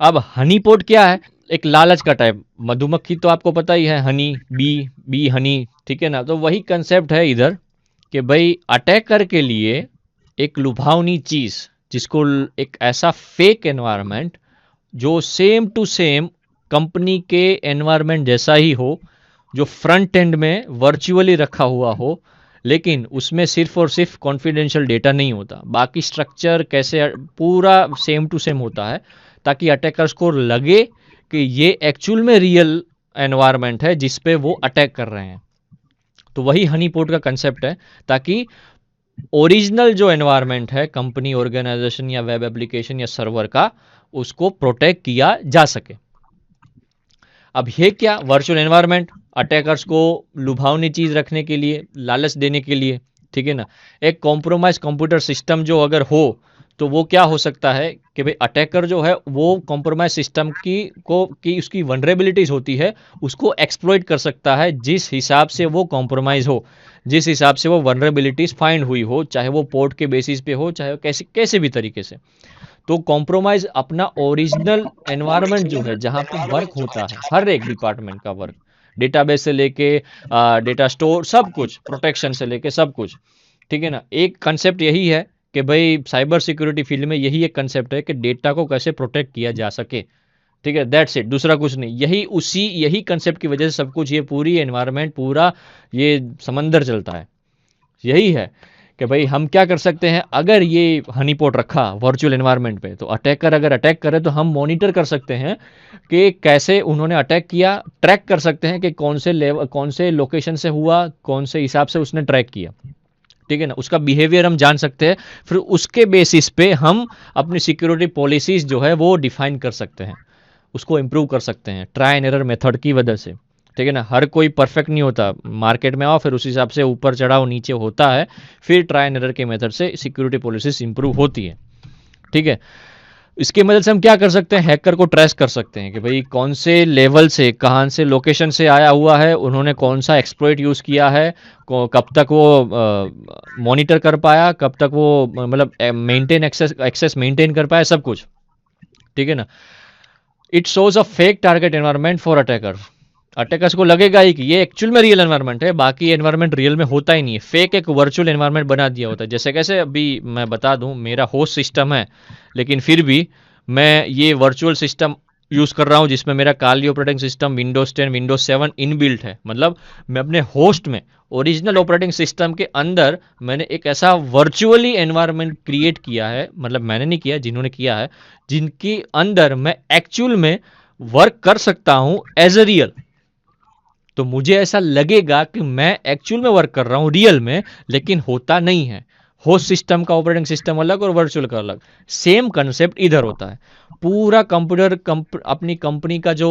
अब हनी पोट क्या है? एक लालच का टाइप। मधुमक्खी तो आपको पता ही है, हनी बी, बी हनी, ठीक है ना? तो वही कंसेप्ट है इधर कि भाई अटैकर के लिए एक लुभावनी चीज, जिसको एक ऐसा फेक एनवायरनमेंट जो सेम टू सेम कंपनी के एनवायरनमेंट जैसा ही हो, जो फ्रंट एंड में वर्चुअली रखा हुआ हो, लेकिन उसमें सिर्फ और सिर्फ कॉन्फिडेंशियल डेटा नहीं होता, बाकी स्ट्रक्चर कैसे पूरा सेम टू सेम होता है, ताकि अटैकर्स को लगे कि ये एक्चुअल में रियल एनवायरनमेंट है जिस पे वो अटैक कर रहे हैं। तो वही हनी पोट का कंसेप्ट है, ताकि ओरिजिनल जो एनवायरनमेंट है कंपनी, ऑर्गेनाइजेशन या वेब एप्लीकेशन या सर्वर का, उसको प्रोटेक्ट किया जा सके। अब ये क्या? वर्चुअल एनवायरनमेंट अटैकर्स को लुभावनी चीज रखने के लिए, लालच देने के लिए, ठीक है ना? एक कॉम्प्रोमाइज कंप्यूटर सिस्टम जो अगर हो, तो वो क्या हो सकता है कि भाई अटैकर जो है वो कॉम्प्रोमाइज सिस्टम की उसकी वनरेबिलिटीज होती है, उसको एक्सप्लॉइट कर सकता है जिस हिसाब से वो कॉम्प्रोमाइज हो, जिस हिसाब से वो वनरेबिलिटीज फाइंड हुई हो, चाहे वो पोर्ट के बेसिस पे हो, चाहे वो कैसे कैसे भी तरीके से। तो कॉम्प्रोमाइज अपना ओरिजिनल एनवायरनमेंट जो है जहाँ पे वर्क होता है, हर एक डिपार्टमेंट का वर्क, डेटाबेस से लेके डेटा स्टोर, सब कुछ, प्रोटेक्शन से लेके सब कुछ, ठीक है ना? एक कंसेप्ट यही है कि भाई साइबर सिक्योरिटी फील्ड में यही एक कंसेप्ट है कि डेटा को कैसे प्रोटेक्ट किया जा सके, ठीक है? दैट्स इट, दूसरा कुछ नहीं। यही कंसेप्ट की वजह से सब कुछ, ये पूरी एनवायरनमेंट, पूरा ये समंदर चलता है। यही है कि भाई हम क्या कर सकते हैं, अगर ये हनी पॉट रखा वर्चुअल एनवायरनमेंट पे, तो अटैकर अगर अटैक करे तो हम मॉनिटर कर सकते हैं कि कैसे उन्होंने अटैक किया, ट्रैक कर सकते हैं कि कौन से लेवल, कौन से लोकेशन से हुआ, कौन से हिसाब से उसने ट्रैक किया, ठीक है ना? उसका बिहेवियर हम जान सकते हैं। फिर उसके बेसिस पे हम अपनी सिक्योरिटी पॉलिसीज जो है वो डिफाइन कर सकते हैं, उसको इम्प्रूव कर सकते हैं ट्राई एंड एरर मेथड की वजह से, ठीक है ना? हर कोई परफेक्ट नहीं होता, मार्केट में आओ फिर उस हिसाब से ऊपर चढ़ाओ नीचे होता है, फिर ट्राई एंड एरर के मेथड से सिक्योरिटी पॉलिसीज इंप्रूव होती है, ठीक है? इसकी मदद से हम क्या कर सकते हैं, हैकर को ट्रेस कर सकते हैं कि भाई कौन से लेवल से, कहाँ से लोकेशन से आया हुआ है, उन्होंने कौन सा एक्सप्लॉइट यूज़ किया है, कब तक वो मॉनिटर कर पाया, कब तक वो मतलब मेंटेन एक्सेस मेंटेन कर पाया, सब कुछ, ठीक है ना? It shows a fake target environment for attacker. Attackers को लगेगा ही कि ये एक्चुअल में रियल एनवायरनमेंट है, बाकी एनवायरनमेंट रियल में होता ही नहीं है, फेक एक वर्चुअल एनवायरनमेंट बना दिया होता है। जैसे कैसे अभी मैं बता दूं, मेरा होस्ट सिस्टम है, लेकिन फिर भी मैं ये वर्चुअल सिस्टम यूज़ कर रहा हूँ जिसमें मेरा Kali operating system Windows 10 Windows 7 inbuilt है। मतलब मैं अपने होस्ट में, ओरिजिनल ऑपरेटिंग सिस्टम के अंदर मैंने एक ऐसा वर्चुअली एनवायरनमेंट क्रिएट किया है, मतलब मैंने नहीं किया, जिन्होंने किया है, जिनके अंदर मैं एक्चुअल में वर्क कर सकता हूं एज अ रियल। तो मुझे ऐसा लगेगा कि मैं एक्चुअल में वर्क कर रहा हूं रियल में, लेकिन होता नहीं है। होस्ट सिस्टम का ऑपरेटिंग सिस्टम अलग और वर्चुअल का अलग। सेम कंसेप्ट इधर होता है। पूरा कंप्यूटर अपनी कंपनी का जो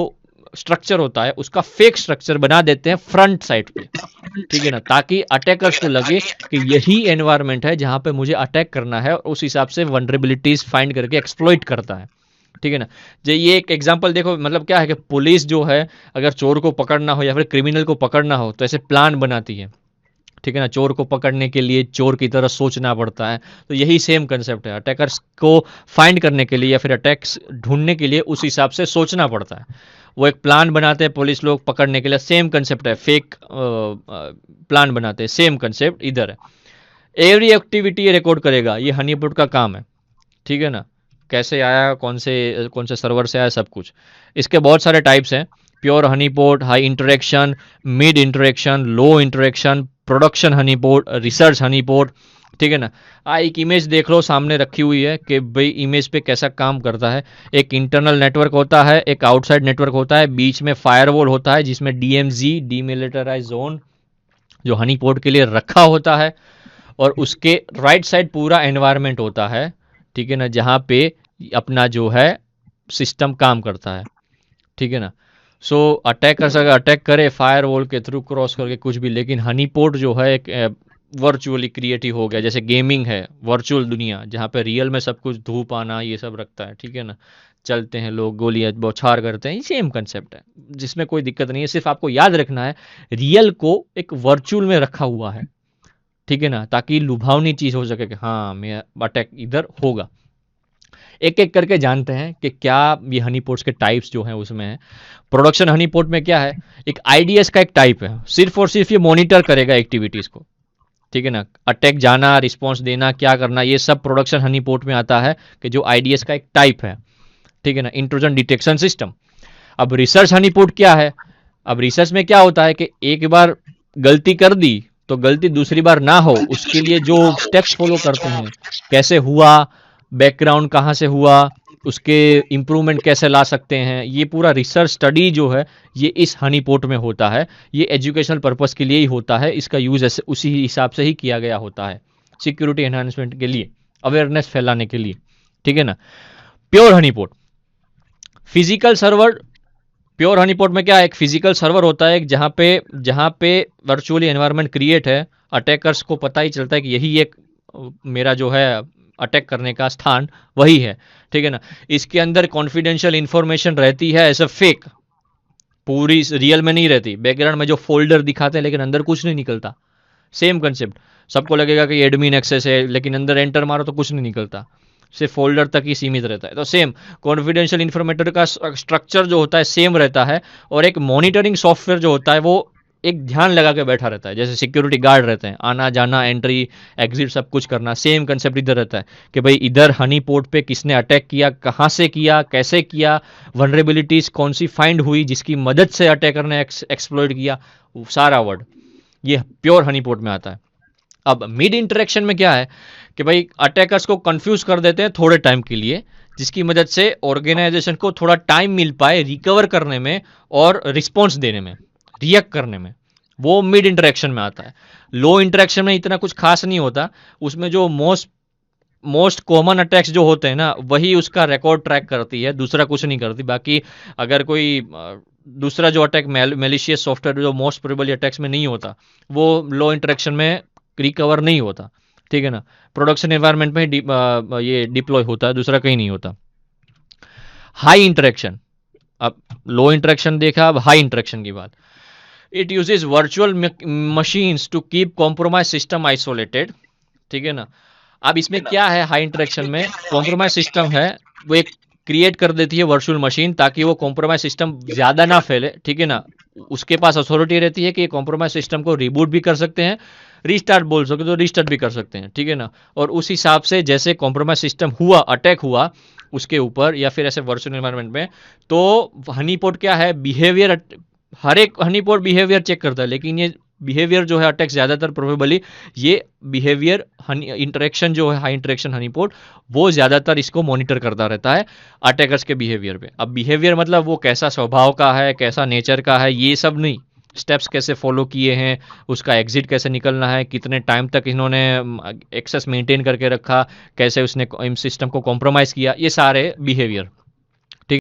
स्ट्रक्चर होता है उसका फेक स्ट्रक्चर बना देते हैं फ्रंट साइड पे, ठीक है ना? ताकि अटैकर्स को लगे कि यही एनवायरनमेंट है जहां पे मुझे अटैक करना है, और उस हिसाब से वनरेबिलिटीज फाइंड करके एक्सप्लॉइट करता है, ठीक है ना? जो ये एक एग्जांपल देखो, मतलब क्या है कि पुलिस जो है, अगर चोर को पकड़ना हो या फिर क्रिमिनल को पकड़ना हो, तो ऐसे प्लान बनाती है, ठीक है ना? चोर को पकड़ने के लिए चोर की तरह सोचना पड़ता है। तो यही सेम कंसेप्ट है, अटैकर्स को फाइंड करने के लिए या फिर अटैक्स ढूंढने के लिए उस हिसाब से सोचना पड़ता है। वो एक प्लान बनाते हैं पुलिस लोग पकड़ने के लिए, सेम कंसेप्ट है, फेक प्लान बनाते हैं, सेम कंसेप्ट इधर है। एवरी एक्टिविटी रिकॉर्ड करेगा, ये हनीपुट का काम है, ठीक है ना? कैसे आया, कौन से सर्वर से आया, सब कुछ। इसके बहुत सारे टाइप्स हैं, pure honeypot, high interaction, mid interaction, low interaction, production honeypot, research honeypot, ठीक है ना? एक इमेज देख लो सामने रखी हुई है कि भाई इमेज पे कैसा काम करता है। एक इंटरनल नेटवर्क होता है, एक आउटसाइड नेटवर्क होता है, बीच में फायरवॉल होता है जिसमें डीएमजी, डीमिलिटराइज जोन, जो हनी पोर्ट के लिए रखा होता है, और उसके राइट साइड पूरा एनवायरनमेंट होता है, ठीक है ना? जहाँ पे अपना जो है सिस्टम काम करता है, ठीक है ना? सो अटैकर्स अगर अटैक करे फायर वॉल के थ्रू क्रॉस करके कुछ भी, लेकिन हनी पोर्ट जो है एक वर्चुअली क्रिएटिव हो गया, जैसे गेमिंग है वर्चुअल दुनिया, जहाँ पे रियल में सब कुछ धूप आना ये सब रखता है, ठीक है ना? चलते हैं लोग, गोलियां बौछार करते हैं, ये सेम कंसेप्ट है, जिसमें कोई दिक्कत नहीं है। सिर्फ आपको याद रखना है रियल को एक वर्चुअल में रखा हुआ है, ठीक है ना? ताकि लुभावनी चीज हो सके कि हाँ मैं अटैक इधर होगा। एक एक करके जानते हैं कि क्या ये हनी पोट्स के टाइप्स जो हैं उसमें है। प्रोडक्शन हनी पोट में क्या है, एक आईडीएस का एक टाइप है, सिर्फ और सिर्फ ये मॉनिटर करेगा एक्टिविटीज को, ठीक है ना। अटैक जाना, रिस्पॉन्स देना, क्या करना, ये सब प्रोडक्शन हनी पोट में आता है कि जो आईडीएस का एक टाइप है, ठीक है ना, इंट्रोजन डिटेक्शन सिस्टम। अब रिसर्च हनी पोट क्या है, अब रिसर्च में क्या होता है कि एक बार गलती कर दी तो गलती दूसरी बार ना हो, उसके लिए जो स्टेप्स फॉलो करते हैं, कैसे हुआ, बैकग्राउंड कहाँ से हुआ, उसके इम्प्रूवमेंट कैसे ला सकते हैं, ये पूरा रिसर्च स्टडी जो है ये इस हनी पोट में होता है। ये एजुकेशनल पर्पस के लिए ही होता है, इसका यूज ऐसे उसी हिसाब से ही किया गया होता है, सिक्योरिटी एनहांसमेंट के लिए, अवेयरनेस फैलाने के लिए, ठीक है ना। Pure honey pot, physical server. Pure honey pot में क्या है, एक फिजिकल सर्वर होता है जहाँ पे वर्चुअली एनवायरनमेंट क्रिएट है, अटैकर्स को पता ही चलता है कि यही एक मेरा जो है अटैक करने का स्थान वही है, ठीक है ना। इसके अंदर कॉन्फिडेंशियल इंफॉर्मेशन रहती है एज अ फेक, पूरी रियल में नहीं रहती, बैकग्राउंड में जो फोल्डर दिखाते हैं लेकिन अंदर कुछ नहीं निकलता। सेम कंसेप्ट, सबको लगेगा कि एडमिन एक्सेस है लेकिन अंदर एंटर मारो तो कुछ नहीं निकलता, सिर्फ फोल्डर तक ही सीमित रहता है। तो सेम कॉन्फिडेंशियल इंफॉर्मेटर का स्ट्रक्चर जो होता है सेम रहता है, और एक मॉनिटरिंग सॉफ्टवेयर जो होता है वो एक ध्यान लगा के बैठा रहता है, जैसे सिक्योरिटी गार्ड रहते हैं, आना जाना, एंट्री एग्जिट सब कुछ करना। सेम कंसेप्ट इधर रहता है कि भाई इधर हनी पोर्ट पे किसने अटैक किया, कहाँ से किया, कैसे किया, वनरेबिलिटीज कौन सी फाइंड हुई जिसकी मदद से अटैकर ने एक्सप्लॉइट किया, सारा वर्ड ये प्योर हनी पोर्ट में आता है। अब मिड इंटरेक्शन में क्या है कि भाई अटैकर्स को कंफ्यूज कर देते हैं थोड़े टाइम के लिए, जिसकी मदद से ऑर्गेनाइजेशन को थोड़ा टाइम मिल पाए रिकवर करने में और रिस्पॉन्स देने में, रिएक्ट करने में, वो मिड इंटरेक्शन में आता है। लो इंटरेक्शन में इतना कुछ खास नहीं होता, उसमें जो मोस्ट कॉमन अटैक्स जो होते हैं ना वही उसका रिकॉर्ड ट्रैक करती है, दूसरा कुछ नहीं करती। बाकी अगर कोई दूसरा जो अटैक मेलिशियस सॉफ्टवेयर जो मोस्ट प्रोबेबली अटैक्स में नहीं होता, वो लो इंटरेक्शन में रिकवर नहीं होता, ठीक है ना। प्रोडक्शन एनवायरनमेंट में ये डिप्लॉय होता है, दूसरा कहीं नहीं होता। हाई इंटरेक्शन, अब लो इंटरेक्शन देखा, अब हाई इंटरेक्शन की बात। It uses virtual machines to keep compromise system isolated, ठीक है ना। अब इसमें क्या है, हाई इंटरेक्शन में कॉम्प्रोमाइज सिस्टम है वो एक क्रिएट कर देती है वर्चुअल मशीन, ताकि वो कॉम्प्रोमाइज सिस्टम ज्यादा ना फैले, ठीक है ना। उसके पास अथॉरिटी रहती है कि कॉम्प्रोमाइज सिस्टम को रिबूट भी कर सकते हैं, रीस्टार्ट बोल सकते तो रीस्टार्ट भी कर सकते हैं, ठीक है ना। और उस हिसाब से जैसे कॉम्प्रोमाइज सिस्टम हुआ, अटैक हुआ उसके ऊपर या फिर ऐसे वर्चुअल एनवायरनमेंट में, तो हनीपोट क्या है, बिहेवियर, हर एक हनीपोट बिहेवियर चेक करता है, लेकिन ये बिहेवियर जो है अटैक ज्यादातर प्रोबेबली ये बिहेवियर इंटरेक्शन जो है हाई इंटरेक्शन हनीपोट, वो ज्यादातर इसको मॉनिटर करता रहता है अटैकर्स के बिहेवियर पे। अब बिहेवियर मतलब वो कैसा स्वभाव का है, कैसा नेचर का है, ये सब नहीं, स्टेप्स कैसे फॉलो किए हैं, उसका एग्जिट कैसे निकलना है, कितने टाइम तक इन्होंने एक्सेस मेंटेन करके रखा, कैसे उसने सिस्टम को कॉम्प्रोमाइज किया, ये सारे बिहेवियर